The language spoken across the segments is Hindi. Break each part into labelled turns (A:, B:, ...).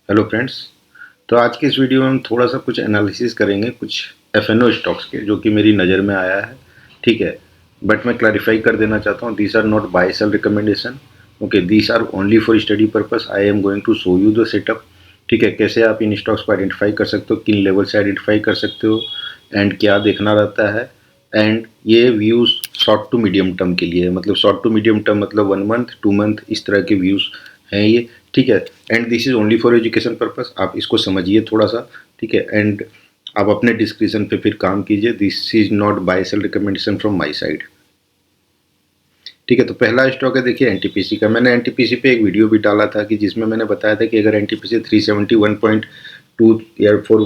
A: Hello friends. तो आज की इस वीडियो में हम थोड़ा सा कुछ एनालिसिस करेंगे कुछ एफएनओ स्टॉक्स के जो कि मेरी नज़र में आया है। ठीक है, बट मैं क्लैरिफाई कर देना चाहता हूँ, these are not buy sell recommendation. Okay, these are only for study purpose. I am going to show you the setup. ठीक है, कैसे आप इन स्टॉक्स को आइडेंटिफाई कर सकते हो, किन लेवल से आइडेंटिफाई कर सकते हो एंड क्या देखना रहता है। एंड ये views short to medium term के लिए है, मतलब शॉर्ट टू मीडियम टर्म मतलब 1 मंथ 2 मंथ इस तरह के व्यूज़ हैं ये। ठीक है, and this is only for education purpose. आप इसको समझिए थोड़ा सा। ठीक है, एंड आप अपने डिस्क्रिप्शन पे फिर काम कीजिए। This is not buy sell recommendation from my side. ठीक है, तो पहला स्टॉक है देखिए एनटीपीसी का। मैंने एनटीपीसी पे एक वीडियो भी डाला था कि जिसमें मैंने बताया था कि अगर एनटीपीसी 371.2 या 4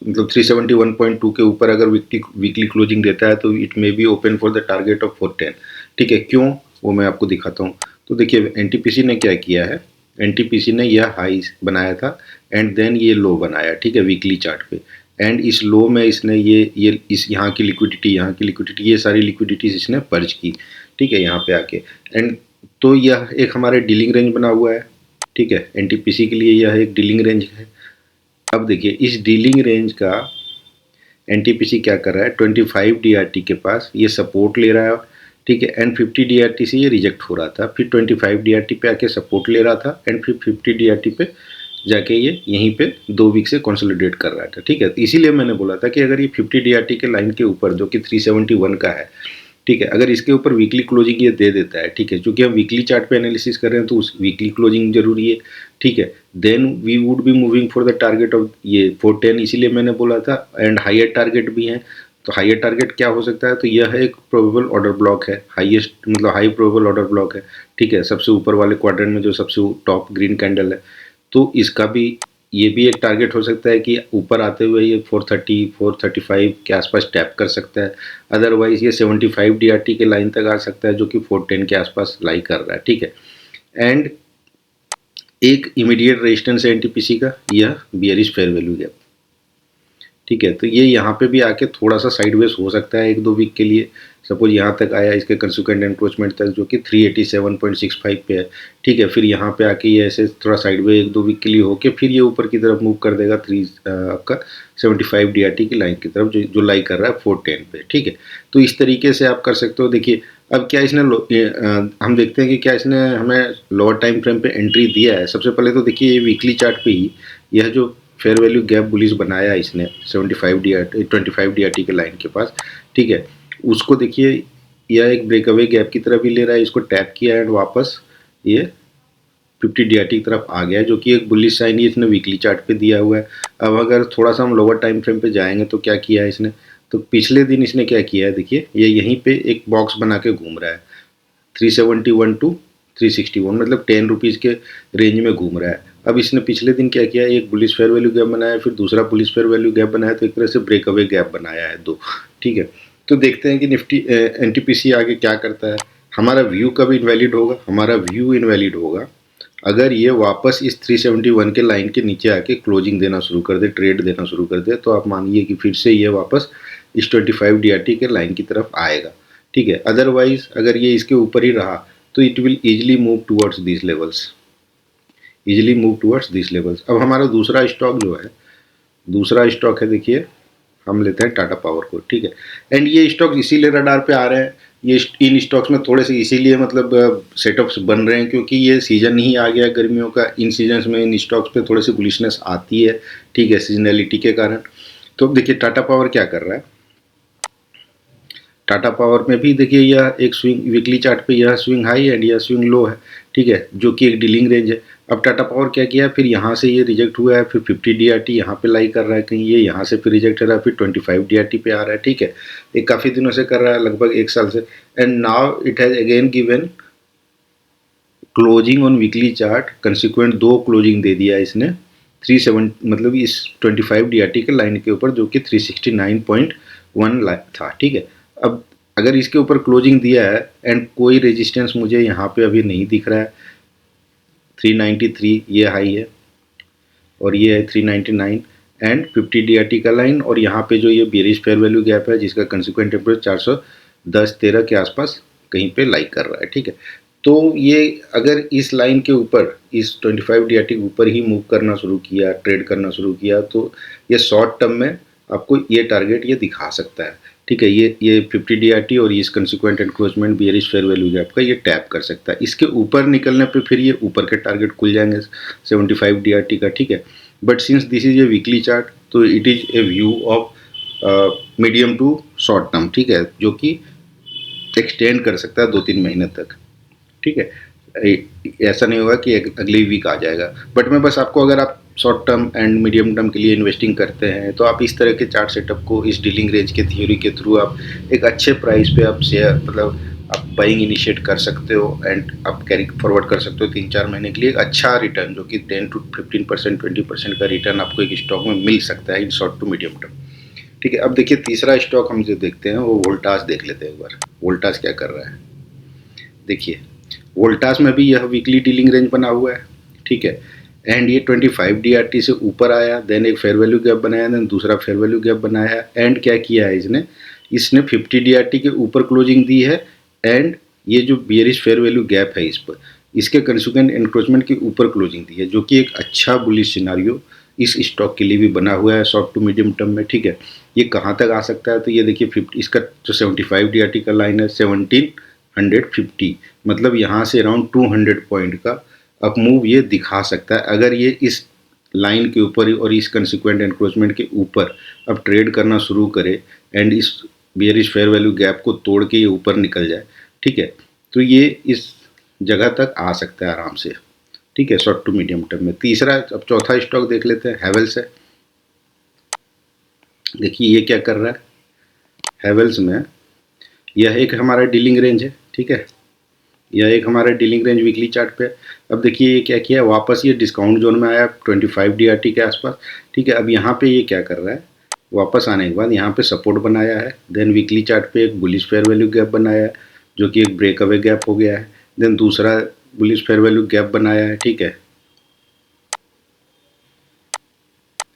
A: मतलब 371.2 के ऊपर अगर वीकली क्लोजिंग देता है तो it may be open for the target of 410। ठीक है, क्यों, वो मैं आपको दिखाता हूँ। तो देखिए एनटीपीसी ने क्या किया है, एनटीपीसी ने यह हाई बनाया था एंड देन ये लो बनाया। ठीक है, वीकली चार्ट पे। एंड इस लो में इसने ये इस यहाँ की लिक्विडिटी ये सारी लिक्विडिटीज इसने पर्ज की। ठीक है, यहाँ पे आके एंड तो यह एक हमारे डीलिंग रेंज बना हुआ है। ठीक है, एनटीपीसी के लिए यह एक डीलिंग रेंज है। अब देखिए इस डीलिंग रेंज का एनटीपीसी क्या कर रहा है, 25 डीआरटी के पास ये सपोर्ट ले रहा है। ठीक है, एंड 50 डीआरटी से ये रिजेक्ट हो रहा था, फिर 25 डीआरटी पे आके सपोर्ट ले रहा था एंड फिर 50 डीआरटी पे जाके ये यहीं पे 2 वीक से कंसोलिडेट कर रहा था। ठीक है, तो इसीलिए मैंने बोला था कि अगर ये 50 डीआरटी के लाइन के ऊपर जो कि 371 का है, ठीक है, अगर इसके ऊपर वीकली क्लोजिंग ये दे देता है, ठीक है, क्योंकि हम वीकली चार्ट पे एनालिसिस कर रहे हैं तो उस वीकली क्लोजिंग जरूरी है। ठीक है, then we would be moving for the target of ये 410, इसीलिए मैंने बोला था। एंड हायर टारगेट भी है, तो हायर टारगेट क्या हो सकता है, तो यह एक प्रोबेबल ऑर्डर ब्लॉक है, हाईएस्ट मतलब हाई प्रोबेबल ऑर्डर ब्लॉक है। ठीक है, सबसे ऊपर वाले क्वाड्रेंट में जो सबसे टॉप ग्रीन कैंडल है, तो इसका भी ये भी एक टारगेट हो सकता है कि ऊपर आते हुए ये 430 435 के आसपास टैप कर सकता है। अदरवाइज ये 75 डीआरटी के लाइन तक आ सकता है जो कि 410 के आसपास लाई कर रहा है। ठीक है, एंड एक इमीडिएट रेजिस्टेंस है एनटीपीसी का, यह बियरिश फेयर वैल्यू गैप। ठीक है, तो ये यहाँ पे भी आके थोड़ा सा साइडवेज हो सकता है 1-2 वीक के लिए। सपोज यहाँ तक आया, इसके कंसिक्वेंट एनक्रोचमेंट तक जो कि 387.65 पे है। ठीक है, फिर यहाँ पे आके ये ऐसे थोड़ा साइडवेज 1-2 वीक के लिए होके फिर ये ऊपर की तरफ मूव कर देगा आपका 75 डीआरटी की लाइन की तरफ जो लाई कर रहा है 410 पे। ठीक है, तो इस तरीके से आप कर सकते हो। देखिए अब क्या इसने हम देखते हैं कि क्या इसने हमें लोअर टाइम फ्रेम पे एंट्री दिया है। सबसे पहले तो देखिए ये वीकली चार्ट पे ही यह जो फेयर वैल्यू गैप बुलिश बनाया इसने 75 डीआरटी 25 डीआरटी के लाइन के पास। ठीक है, उसको देखिए यह एक ब्रेकअवे गैप की तरफ भी ले रहा है, इसको टैप किया एंड वापस ये 50 डीआरटी की तरफ आ गया है, जो कि एक बुलिश साइन ही इसने वीकली चार्ट पे दिया हुआ है। अब अगर थोड़ा सा हम लोअर टाइम फ्रेम पे जाएंगे तो क्या किया है इसने, तो पिछले दिन इसने क्या किया है, देखिए ये यहीं पे एक बॉक्स बना के घूम रहा है 371 टू 361, मतलब 10 रुपीज़ के रेंज में घूम रहा है। अब इसने पिछले दिन क्या किया, एक बुलिश फेयर वैल्यू गैप बनाया, फिर दूसरा बुलिश फेयर वैल्यू गैप बनाया, तो एक तरह से ब्रेकअवे गैप बनाया है दो। ठीक है, तो देखते हैं कि निफ्टी एनटीपीसी आगे क्या करता है। हमारा व्यू कब इनवैलिड होगा, हमारा व्यू इनवैलिड होगा अगर ये वापस इस 371 के लाइन के नीचे आके क्लोजिंग देना शुरू कर दे, ट्रेड देना शुरू कर दे, तो आप मानिए कि फिर से ये वापस इस 25 डीआरटी के लाइन की तरफ आएगा। ठीक है, अदरवाइज अगर ये इसके ऊपर ही रहा तो it will easily move towards this levels, easily move towards this levels. अब हमारा दूसरा स्टॉक जो है, दूसरा स्टॉक है देखिए, हम लेते हैं टाटा पावर को। ठीक है, एंड ये स्टॉक इसीलिए रडार पे आ रहे हैं, ये इन स्टॉक्स में थोड़े से इसीलिए मतलब सेटअप्स बन रहे हैं क्योंकि ये सीजन ही आ गया गर्मियों का। इन सीजन्स में इन स्टॉक्स पे थोड़ी सी बुलिशनेस आती है। ठीक है, सीजनैलिटी के कारण। तो देखिए टाटा पावर क्या कर रहा है, टाटा पावर में भी देखिए यह एक स्विंग वीकली चार्ट पे यह स्विंग हाई एंड यह स्विंग लो है। ठीक है, जो कि एक डीलिंग रेंज है। अब टाटा पावर क्या किया, फिर यहाँ से ये रिजेक्ट हुआ है, फिर 50 डीआरटी यहाँ पे लाई कर रहा है, कहीं ये यहाँ से फिर रिजेक्ट हो रहा है, फिर 25 डीआरटी पे आ रहा है। ठीक है, ये काफ़ी दिनों से कर रहा है, लगभग 1 साल से। And now it has again given closing on weekly chart, consequent 2 closing दे दिया इसने 37 मतलब इस 25 डीआरटी के लाइन के ऊपर जो कि 369.1 था। ठीक है, अब अगर इसके ऊपर क्लोजिंग दिया है एंड कोई रेजिस्टेंस मुझे यहाँ पे अभी नहीं दिख रहा है, 393 ये हाई है और ये है 399 एंड 50 डीआरटी का लाइन, और यहाँ पे जो ये बेरिश फेयर वैल्यू गैप है जिसका कंसिक्वेंट टेम्परेचर 410-13 के आसपास कहीं पे लाइक कर रहा है। ठीक है, तो ये अगर इस लाइन के ऊपर, इस 25 DRT के ऊपर ही मूव करना शुरू किया, ट्रेड करना शुरू किया, तो ये शॉर्ट टर्म में आपको ये टारगेट ये दिखा सकता है। ठीक है, ये 50 DRT और इस consequent encroachment bearish fair value gap का ये टैप कर सकता है। इसके ऊपर निकलने पे फिर ये ऊपर के टारगेट खुल जाएंगे 75 DRT का। ठीक है, but since this is a weekly chart, तो it is a view of medium to short term. ठीक है, जो कि एक्सटेंड कर सकता है 2-3 महीने तक। ठीक है, ऐसा नहीं होगा कि अगले वीक आ जाएगा। बट मैं बस आपको, अगर आप short term and medium term के लिए इन्वेस्टिंग करते हैं, तो आप इस तरह के चार्ट सेटअप को इस डीलिंग रेंज के थ्योरी के थ्रू आप एक अच्छे प्राइस पे आप शेयर, मतलब आप बाइंग इनिशिएट कर सकते हो एंड आप कैरी फॉरवर्ड कर सकते हो 3-4 महीने के लिए। एक अच्छा रिटर्न, जो कि 10 to 15%, 20% का रिटर्न आपको एक स्टॉक में मिल सकता है in short to medium term. ठीक है, अब देखिए तीसरा स्टॉक हम जो देखते हैं वो वोल्टास देख लेते हैं एक बार। वोल्टास क्या कर रहा है, देखिए वोल्टास में भी यह वीकली डीलिंग रेंज बना हुआ है। ठीक है, एंड ये 25 DRT से ऊपर आया, देन एक फेयर वैल्यू गैप बनाया, देन दूसरा फेयर वैल्यू गैप बनाया, एंड क्या किया है इसने 50 DRT के ऊपर क्लोजिंग दी है, एंड ये जो बियरिश फेयर वैल्यू गैप है इस पर, इसके कंसिक्वेंट एनक्रोचमेंट के ऊपर क्लोजिंग दी है, जो कि एक अच्छा बुलिश सिनारियो इस स्टॉक के लिए भी बना हुआ है शॉर्ट टू मीडियम टर्म में। ठीक है, ये कहाँ तक आ सकता है, तो ये देखिए 50, इसका जो 75 DRT का लाइन है 1750, मतलब यहाँ से अराउंड 200 पॉइंट का अप मूव ये दिखा सकता है, अगर ये इस लाइन के ऊपर और इस कंसिक्वेंट एनक्रोचमेंट के ऊपर अब ट्रेड करना शुरू करे एंड इस बियरिश फेयर वैल्यू गैप को तोड़ के ये ऊपर निकल जाए। ठीक है, तो ये इस जगह तक आ सकता है आराम से। ठीक है, शॉर्ट टू मीडियम टर्म में। तीसरा, अब चौथा स्टॉक देख लेते हैं, हैवेल्स है। देखिए ये क्या कर रहा है, हैवेल्स में यह एक हमारा डीलिंग रेंज है। ठीक है, यह एक हमारा डीलिंग रेंज वीकली चार्ट पे। अब देखिए ये क्या किया, वापस ये डिस्काउंट जोन में आया 25 DRT के आसपास। ठीक है, अब यहाँ पे ये क्या कर रहा है, वापस आने के बाद यहाँ पे सपोर्ट बनाया है, देन वीकली चार्ट पे एक बुलिश फेयर वैल्यू गैप बनाया है, जो कि एक ब्रेक अवे गैप हो गया है, देन दूसरा बुलिश फेयर वैल्यू गैप बनाया है। ठीक है,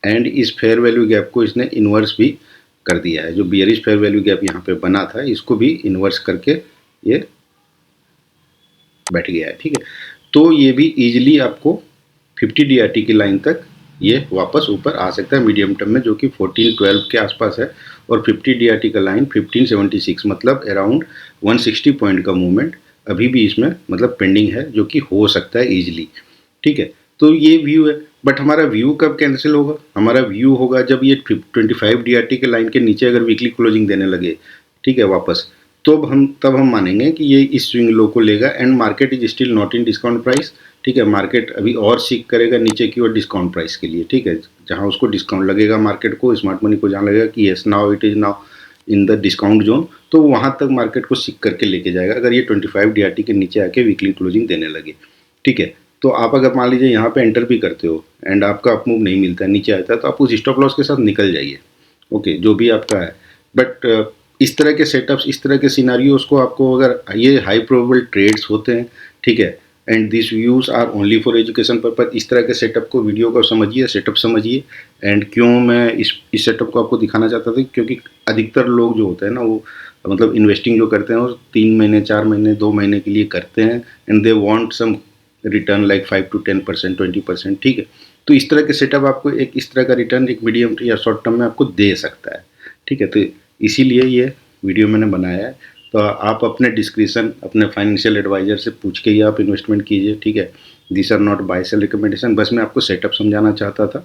A: एंड इस फेयर वैल्यू गैप को इसने इन्वर्स भी कर दिया है, जो बियरिश फेयर वैल्यू गैप यहाँ पे बना था इसको भी इन्वर्स करके ये बैठ गया है। ठीक है, तो ये भी इजीली आपको 50 DRT की लाइन तक ये वापस ऊपर आ सकता है मीडियम टर्म में, जो कि 1412 के आसपास है, और 50 DRT का लाइन 1576, मतलब अराउंड 160 पॉइंट का मूवमेंट अभी भी इसमें मतलब पेंडिंग है, जो कि हो सकता है ईजिली। ठीक है, तो ये व्यू है। बट हमारा व्यू कब कैंसिल होगा, हमारा व्यू होगा जब ये 25 DRT के लाइन के नीचे अगर वीकली क्लोजिंग देने लगे। ठीक है, वापस तब हम मानेंगे कि ये इस स्विंग लो को लेगा and market is still not in discount price. ठीक है, मार्केट अभी और सीख करेगा नीचे की ओर डिस्काउंट प्राइस के लिए। ठीक है, जहां उसको डिस्काउंट लगेगा मार्केट को, स्मार्ट मनी को जहां लगेगा कि yes now it is now in the discount zone, तो वहां तक मार्केट को सीख करके लेके जाएगा अगर ये 25 DRT के नीचे आके वीकली क्लोजिंग देने लगे। ठीक है, तो आप अगर मान लीजिए यहाँ पे एंटर भी करते हो एंड आपका अप मूव नहीं मिलता है, नीचे आता है, तो आप उस स्टॉप लॉस के साथ निकल जाइए। ओके, जो भी आपका है। बट इस तरह के सेटअप्स, इस तरह के सिनारियोस को आपको, अगर ये हाई प्रोबेबल ट्रेड्स होते हैं, ठीक है, and this views are only for education purpose, इस तरह के सेटअप को, वीडियो को समझिए, सेटअप समझिए। एंड क्यों मैं इस सेटअप को आपको दिखाना चाहता था, क्योंकि अधिकतर लोग जो होते हैं ना, वो मतलब इन्वेस्टिंग जो करते हैं वो 3 महीने, 4 महीने, 2 महीने के लिए करते हैं, and they want some return like 5 to 10%, 20%। ठीक है, तो इस तरह के सेटअप आपको एक इस तरह का रिटर्न एक मीडियम या शॉर्ट टर्म में आपको दे सकता है। ठीक है, तो इसीलिए ये वीडियो मैंने बनाया है। तो आप अपने डिस्क्रिप्शन, अपने फाइनेंशियल एडवाइजर से पूछ के ही आप इन्वेस्टमेंट कीजिए। ठीक है, this are not buy sell recommendation, बस मैं आपको सेटअप समझाना चाहता था।